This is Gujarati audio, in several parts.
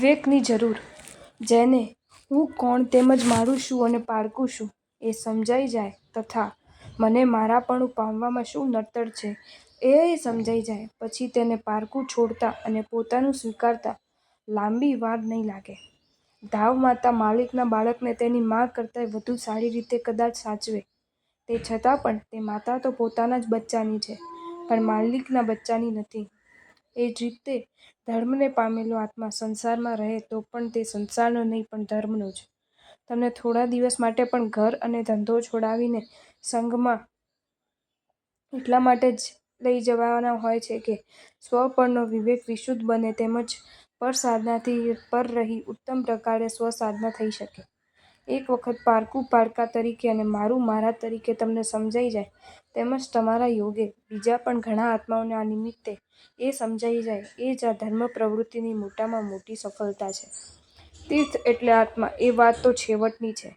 વિવેકની જરૂર. જેને હું કોણ તેમજ મારું શું અને પારકું શું એ સમજાઈ જાય તથા મને મારાપણું પામવામાં શું નડતર છે એ સમજાઈ જાય પછી તેને પારકું છોડતા અને પોતાનું સ્વીકારતા લાંબી વાર નહીં લાગે. ધાવ માતા માલિકના બાળકને તેની મા કરતાંય વધુ સારી રીતે કદાચ સાચવે, તે છતાં પણ તે માતા તો પોતાના જ બચ્ચાની છે, પણ માલિકના બચ્ચાની નથી. એ જ રીતે ધર્મને પામેલો આત્મા સંસારમાં રહે તો પણ તે સંસારનો નહીં પણ ધર્મનો જ. તમને થોડા દિવસ માટે પણ ઘર અને ધંધો છોડાવીને સંઘમાં એટલા માટે જ લઈ જવાના હોય છે કે સ્વપરનો વિવેક વિશુદ્ધ બને તેમજ પરસાધનાથી પર રહી ઉત્તમ પ્રકારે સ્વસાધના થઈ શકે. એક વખત પારકું પારકા તરીકે અને મારું મારા તરીકે તમને સમજાઈ જાય તેમજ તમારા યોગે બીજા પણ ઘણા આત્માઓને આ નિમિત્તે એ સમજાઈ જાય એ જ આ ધર્મ પ્રવૃત્તિની મોટામાં મોટી સફળતા છે. તીર્થ એટલે આત્મા એ વાત તો છેવટની છે.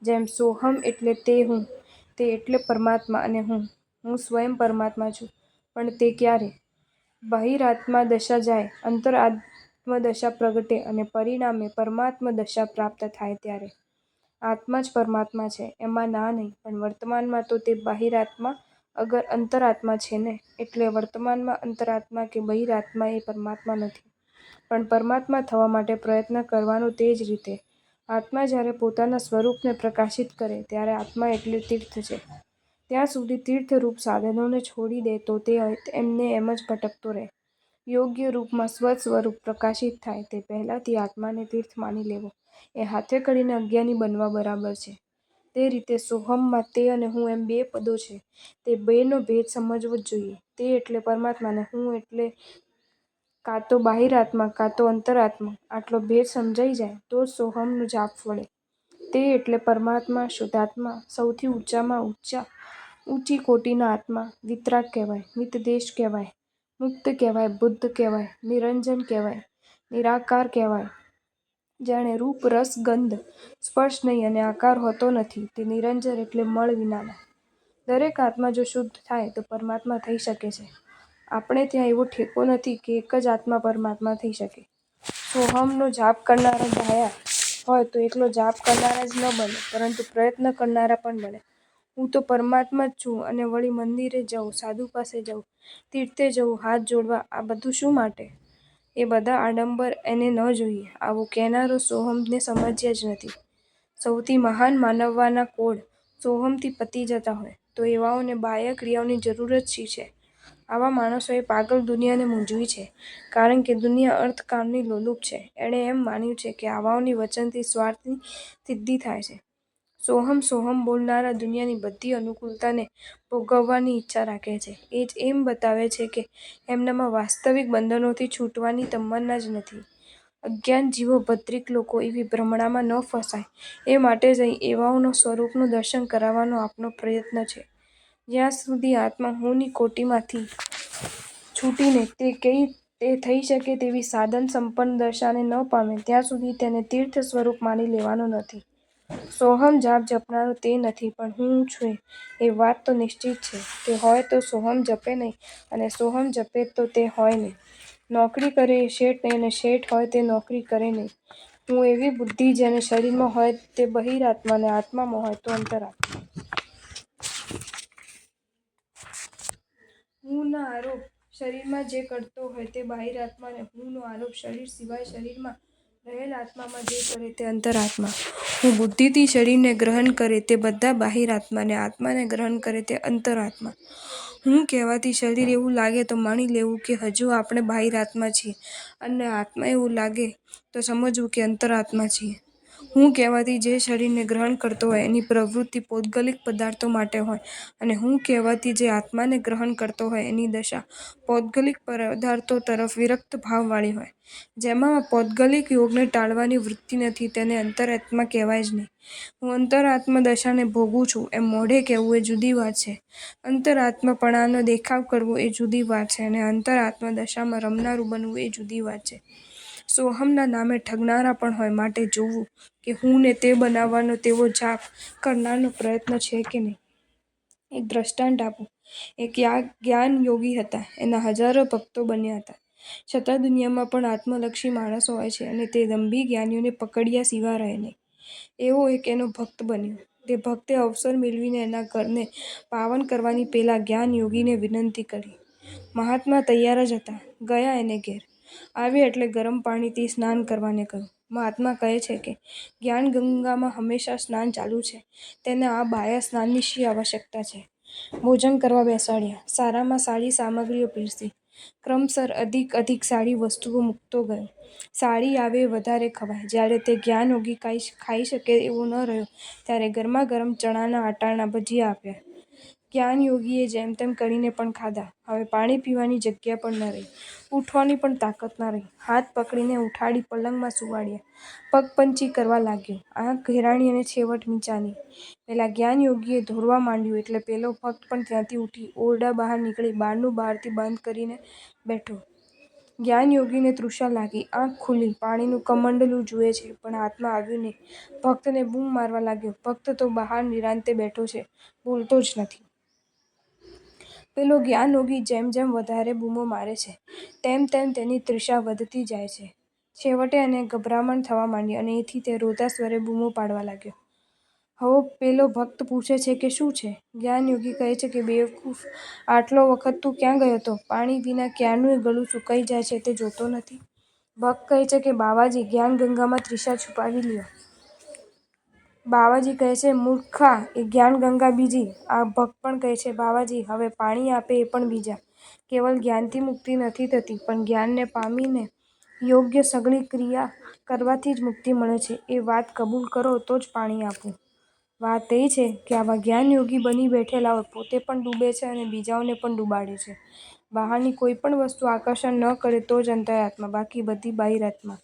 જેમ સોહમ એટલે તે હું, તે એટલે પરમાત્મા અને હું સ્વયં પરમાત્મા છું. પણ તે ક્યારે? બહિરાત્મા દશા જાય, અંતરાત્મદશા પ્રગટે અને પરિણામે પરમાત્મદશા પ્રાપ્ત થાય ત્યારે. આત્મા જ પરમાત્મા છે એમાં ના નહીં, પણ વર્તમાનમાં તો તે બહિરાત્મા અગર અંતરાત્મા છે ને, એટલે વર્તમાનમાં અંતરાત્મા કે બહિરાત્મા એ પરમાત્મા નથી. પણ પરમાત્મા થવા માટે પ્રયત્ન કરવાનો તે જ રીતે. આત્મા જ્યારે પોતાના સ્વરૂપને પ્રકાશિત કરે ત્યારે આત્મા એટલે તીર્થ છે. ત્યાં સુધી તીર્થરૂપ સાધનોને છોડી દે તો તે એમને એમ જ ભટકતો રહે. યોગ્ય રૂપમાં સ્વસ્વરૂપ પ્રકાશિત થાય તે પહેલાંથી આત્માને તીર્થ માની લેવો એ હાથે કરીને અજ્ઞાની બનવા બરાબર છે. તે રીતે સોહમમાં તે અને હું એમ બે પદો છે તે બેનો ભેદ સમજવો જ જોઈએ. તે એટલે પરમાત્મા અને હું એટલે કાં તો બહિરાત્મા કાં તો અંતરાત્મા. આટલો ભેદ સમજાઈ જાય તો જ સોહમનો જાપ ફળે. તે એટલે પરમાત્મા, શુદ્ધાત્મા, સૌથી ઊંચામાં ઊંચી કોટીના આત્મા. વિતરાગ કહેવાય, મિતદેશ કહેવાય, મુક્ત કહેવાય, બુદ્ધ કહેવાય, નિરંજન કહેવાય, નિરાકાર કહેવાય. જાણે રૂપ, રસ, ગંધ, સ્પર્શ નહીં અને આકાર હોતો નથી તે નિરંજન એટલે મળ વિનાના. દરેક આત્મા જો શુદ્ધ થાય તો પરમાત્મા થઈ શકે છે. આપણે ત્યાં એવો ઠેકો નથી કે એક જ આત્મા પરમાત્મા થઈ શકે. સોહમનો જાપ કરનારા ડાયા હોય તો એકલો જાપ કરનારા જ ન બને, પરંતુ પ્રયત્ન કરનારા પણ બને. હું તો પરમાત્મા જ છું અને વળી મંદિરે જવું, સાધુ પાસે જવું, તીર્થે જવું, હાથ જોડવા આ બધું શું માટે? એ બધા આડંબર એને ન જોઈએ. આવું કહેનારો સોહમને સમજ્યા જ નથી. સૌથી મહાન માનવવાના કોળ સોહમથી પતી જતા હોય તો એવાઓને બાહ્ય ક્રિયાઓની જરૂર જ શી છે? આવા માણસોએ પાગલ દુનિયાને મૂંઝવી છે, કારણ કે દુનિયા અર્થકામની લોલુપ છે. એણે એમ માન્યું છે કે આવાઓની વચનથી સ્વાર્થની સિદ્ધિ થાય છે. સોહમ સોહમ બોલનારા દુનિયાની બધી અનુકૂળતાને ભોગવવાની ઈચ્છા રાખે છે. એ જ એમ બતાવે છે કે એમનામાં વાસ્તવિક બંધનોથી છૂટવાની તમન્ના જ નથી. અજ્ઞાન જીવો, ભદ્રિક લોકો એવી ભ્રમણામાં ન ફસાય એ માટે જ અહીં એવાઓના સ્વરૂપનું દર્શન કરાવવાનો આપનો પ્રયત્ન છે. જ્યાં સુધી આત્મા હુંની કોટીમાંથી છૂટીને તે થઈ શકે તેવી સાધન સંપન્ન દશાને ન પામે ત્યાં સુધી તેને તીર્થ સ્વરૂપ માની લેવાનો નથી. સોહમ જાપ જપનારો તે નથી, પણ હું છું એ વાત તો નિશ્ચિત છે. તે હોય તો સોહમ જપે નહીં અને સોહમ જપે તો તે હોય નહીં. નોકરી કરે એ શેઠ નહીં અને શેઠ હોય તે નોકરી કરે નહીં. હું એવી બુદ્ધિ જેને શરીરમાં હોય તે બહિરાત્મા અને આત્મામાં હોય તો અંતરાત્મા. હુંના આરોપ શરીરમાં જે કરતો હોય તે બહિરાત્મા અને હુંનો આરોપ શરીર સિવાય શરીરમાં રહેલ આત્મામાં જે કરે તે અંતરાત્મા. હું બુદ્ધિથી શરીરને ગ્રહણ કરે તે બધા બહિરાત્મા અને આત્માને ગ્રહણ કરે તે અંતરાત્મા. હું કહેવાથી શરીર એવું લાગે તો માની લેવું કે હજુ આપણે બહિરાત્મા છીએ અને આત્મા એવું લાગે તો સમજવું કે અંતરાત્મા છીએ. હું કહેવાથી જે શરીરને ગ્રહણ કરતો હોય એની પ્રવૃત્તિ પૌદ્ગલિક પદાર્થો માટે હોય અને હું કહેવાથી જે આત્માને ગ્રહણ કરતો હોય એની દશા પૌદ્ગલિક પદાર્થો તરફ વિરક્ત ભાવવાળી હોય. જેમાં પૌદ્ગલિક યોગને ટાળવાની વૃત્તિ નથી તેને અંતરાત્મા કહેવાય જ નહીં. હું અંતરાત્મા દશાને ભોગું છું એમ મોઢે કહેવું એ જુદી વાત છે. અંતરાત્માપણાનો દેખાવ કરવો એ જુદી વાત છે અને અંતરાત્મા દશામાં રમનારું બનવું એ જુદી વાત છે. સોહમના નામે ઠગનારા પણ હોય માટે જોવું કે હુંને તે બનાવવાનો તેવો જાપ કરનારનો પ્રયત્ન છે કે નહીં. એક દ્રષ્ટાંત આપું. એક જ્ઞાન યોગી હતા. એના હજારો ભક્તો બન્યા હતા. છતાં દુનિયામાં પણ આત્મલક્ષી માણસો હોય છે અને તે દંભી જ્ઞાનીઓને પકડ્યા સિવાય રહે નહીં. એવો એક એનો ભક્ત બન્યો. તે ભક્તે અવસર મેળવીને એના ઘરને પાવન કરવાની પેલા જ્ઞાન યોગીને વિનંતી કરી. મહાત્મા તૈયાર જ હતા. ગયા એને ઘેર. આવ્યા એટલે ગરમ પાણીથી સ્નાન કરવાને કહ્યું. મહાત્મા કહે છે કે જ્ઞાન ગંગામાં હંમેશા સ્નાન ચાલુ છે. તેને આ બાહ્ય સ્નાનની શી આવશ્યકતા છે? ભોજન કરવા બેસાડ્યા. સારામાં સારી સામગ્રીઓ પીરસી. ક્રમશર અધિક સારી વસ્તુઓ મૂકતો ગયો. સારી આવે વધારે ખવાય. જ્યારે તે જ્ઞાન યોગી ખાઈ શકે એવો ન રહ્યો ત્યારે ગરમા ગરમ ચણાના આટાના ભજીયા આપ્યા. જ્ઞાન યોગીએ જેમ તેમ કરીને પણ ખાધા. હવે પાણી પીવાની જગ્યા પણ ન રહી. ઉઠવાની પણ તાકત ન રહી. હાથ પકડીને ઉઠાડી પલંગમાં સુવાડ્યા. પગપંચી કરવા લાગ્યો. આંખ ઘેરાણી અને છેવટ નીચાની. પેલા જ્ઞાન યોગીએ ધોરવા માંડ્યું એટલે પેલો ભક્ત પણ ત્યાંથી ઉઠી ઓરડા બહાર નીકળી બારણું બહારથી બંધ કરીને બેઠો. જ્ઞાન યોગીને તૃષા લાગી. આંખ ખુલી. પાણીનું કમંડલું જુએ છે પણ હાથમાં આવ્યું નહીં. ભક્તને બૂમ મારવા લાગ્યો. ભક્ત તો બહાર નિરાંતે બેઠો છે, બોલતો જ નથી. પેલો જ્ઞાન યોગી જેમ જેમ વધારે બૂમો મારે છે તેમ તેમ તેની તૃષા વધતી જાય છે. છેવટે એને ગભરામણ થવા માંડી અને એથી તે રોતા સ્વરે બૂમો પાડવા લાગ્યો. હવે પેલો ભક્ત પૂછે છે કે શું છે? જ્ઞાન યોગી કહે છે કે બેવકૂફ, આટલો વખત તું ક્યાં ગયો હતો? પાણી વિના ક્યારનું ગળું સુકાઈ જાય છે તે જોતો નથી? ભક્ત કહે છે કે બાવાજી, જ્ઞાન ગંગામાં તૃષા છુપાવી લ્યો. બાવાજી કહે છે મૂર્ખા, એ જ્ઞાન ગંગા બીજી. આ ભક્ત પણ કહે છે બાવાજી, હવે પાણી આપે એ પણ બીજા. કેવલ જ્ઞાનથી મુક્તિ નથી થતી પણ જ્ઞાનને પામીને યોગ્ય સઘળી ક્રિયા કરવાથી જ મુક્તિ મળે છે. એ વાત કબૂલ કરો તો જ પાણી આપું. વાત એ છે કે આવા જ્ઞાન યોગી બની બેઠેલા હોય પોતે પણ ડૂબે છે અને બીજાઓને પણ ડૂબાડે છે. બહારની કોઈ પણ વસ્તુ આકર્ષણ ન કરે તો જ અંતરાત્મા, બાકી બધી બહિરાત્મા.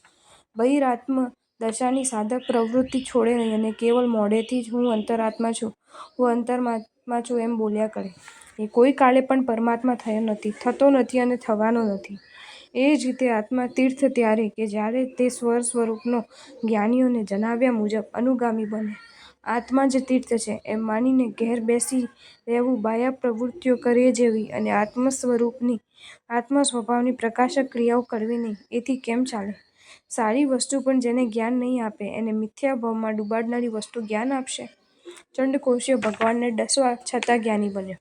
બહિરાત્મ દશાની સાધક પ્રવૃત્તિ છોડે નહીં અને કેવલ મોઢેથી જ હું અંતરાત્મા છું, હું અંતરાત્મા છું એમ બોલ્યા કરે. એ કોઈ કાળે પણ પરમાત્મા થયો નથી, થતો નથી અને થવાનો નથી. એ જ રીતે આત્મા તીર્થ ત્યારે કે જ્યારે તે સ્વસ્વરૂપનો જ્ઞાનીઓને જણાવ્યા મુજબ અનુગામી બને. આત્મા જ તીર્થ છે એમ માનીને ઘેર બેસી રહેવું, બાહ્ય પ્રવૃત્તિઓ કરે જેવી અને આત્મ સ્વભાવની પ્રકાશક ક્રિયાઓ કરવી નહીં, એથી કેમ ચાલે? સારી વસ્તુ પણ જેને જ્ઞાન નહીં આપે એને મિથ્યા ભાવમાં ડૂબાડનારી વસ્તુ જ્ઞાન આપશે? ચંડકોશિયો ભગવાનને ડસવા છતાં જ્ઞાની બન્યો.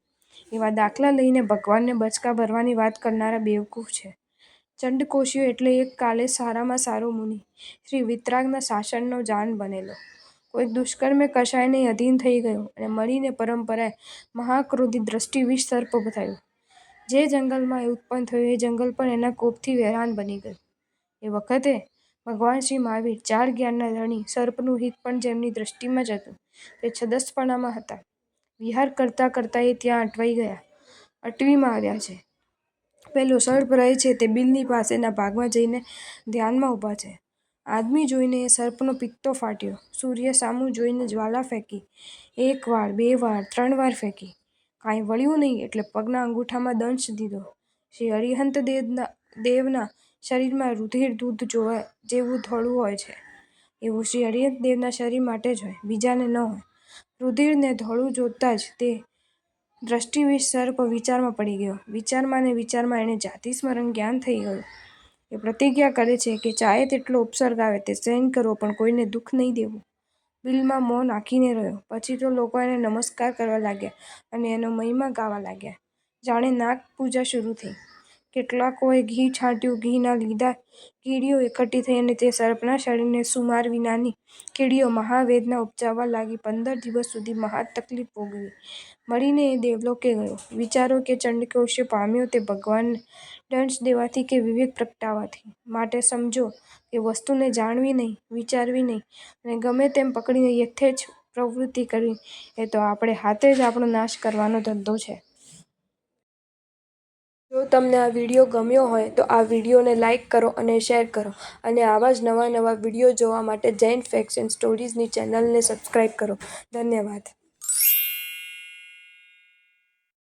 એવા દાખલા લઈને ભગવાનને બચકા ભરવાની વાત કરનારા બેવકૂફ છે. ચંડકોશિયો એટલે એક કાલે સારામાં સારો મુનિ, શ્રી વિતરાગના શાસનનો જાન બનેલો. કોઈક દુષ્કર્મે કશાયને અધીન થઈ ગયો અને મળીને પરંપરાએ મહાક્રોધી દ્રષ્ટિવિષ સર્પ થયો. જે જંગલમાં એ ઉત્પન્ન થયો એ જંગલ પણ એના કોપથી વેરાન બની ગયું. એ વખતે ભગવાન શ્રી મહાવીર, 4 જ્ઞાનના ધણી, સર્પનું હિત પણ જેમની દ્રષ્ટિમાં જ હતું તે છદસ્પણામાં હતા. વિહાર કરતાં કરતાં એ ત્યાં અટવાઈ ગયા. અટવીમાં આવ્યા છે. પેલો સર્પ રહે છે તે બિલની પાસેના ભાગમાં જઈને ધ્યાનમાં ઊભા છે. આદમી જોઈને એ સર્પનો પિત્તો ફાટ્યો. સૂર્ય સામું જોઈને જ્વાલા ફેંકી. 1 વાર, 2 વાર, 3 વાર ફેંકી. કાંઈ વળ્યું નહીં એટલે પગના અંગૂઠામાં દંશ દીધો. શ્રી અરિહંત દેવના શરીરમાં રુધિર દૂધ જેવું ધોળું હોય છે. એવું શ્રી અરિહંત દેવના શરીર માટે જ હોય, બીજાને ન હોય. રુધિરને ધોળું જોતાં જ તે દ્રષ્ટિવિષ સર્પ વિચારમાં પડી ગયો. વિચારમાં ને વિચારમાં એણે જાતિ સ્મરણ જ્ઞાન થઈ ગયું. એ પ્રતિજ્ઞા કરે છે કે ચાહે તેટલો ઉપસર્ગ આવે તે સહન કરવો પણ કોઈને દુઃખ નહીં દેવું. બિલમાં મોં નાખીને રહ્યો. પછી તો લોકો એને નમસ્કાર કરવા લાગ્યા અને એનો મહિમા ગાવા લાગ્યા. જાણે નાગ પૂજા શરૂ થઈ. કેટલાકોએ ઘી છાંટ્યું. ઘીના લીધા કીડીઓ એકઠી થઈ અને તે સર્પના શરીરને સુમાર વિનાની કીડીઓ મહાવેદના ઉપજાવવા લાગી. 15 દિવસ સુધી મહા તકલીફ ભોગવી. મળીને એ દેવલોકે ગયો. વિચારો કે ચંડકોશિયો પામ્યો તે ભગવાનને દંશ દેવાથી કે વિવેક પ્રગટાવાથી. માટે સમજો કે વસ્તુને જાણવી નહીં, વિચારવી નહીં અને ગમે તેમ પકડીને યથેચ્છ પ્રવૃત્તિ કરવી એ તો આપણે હાથે જ આપણો નાશ કરવાનો ધંધો છે. જો તમને આ વિડીયો ગમ્યો હોય તો આ વિડીયોને લાઈક કરો અને શેર કરો અને આવા જ નવા વિડીયો જોવા માટે જૈન ફેક્ટ્સ એન્ડ સ્ટોરીઝની ચેનલને સબસ્ક્રાઈબ કરો. ધન્યવાદ.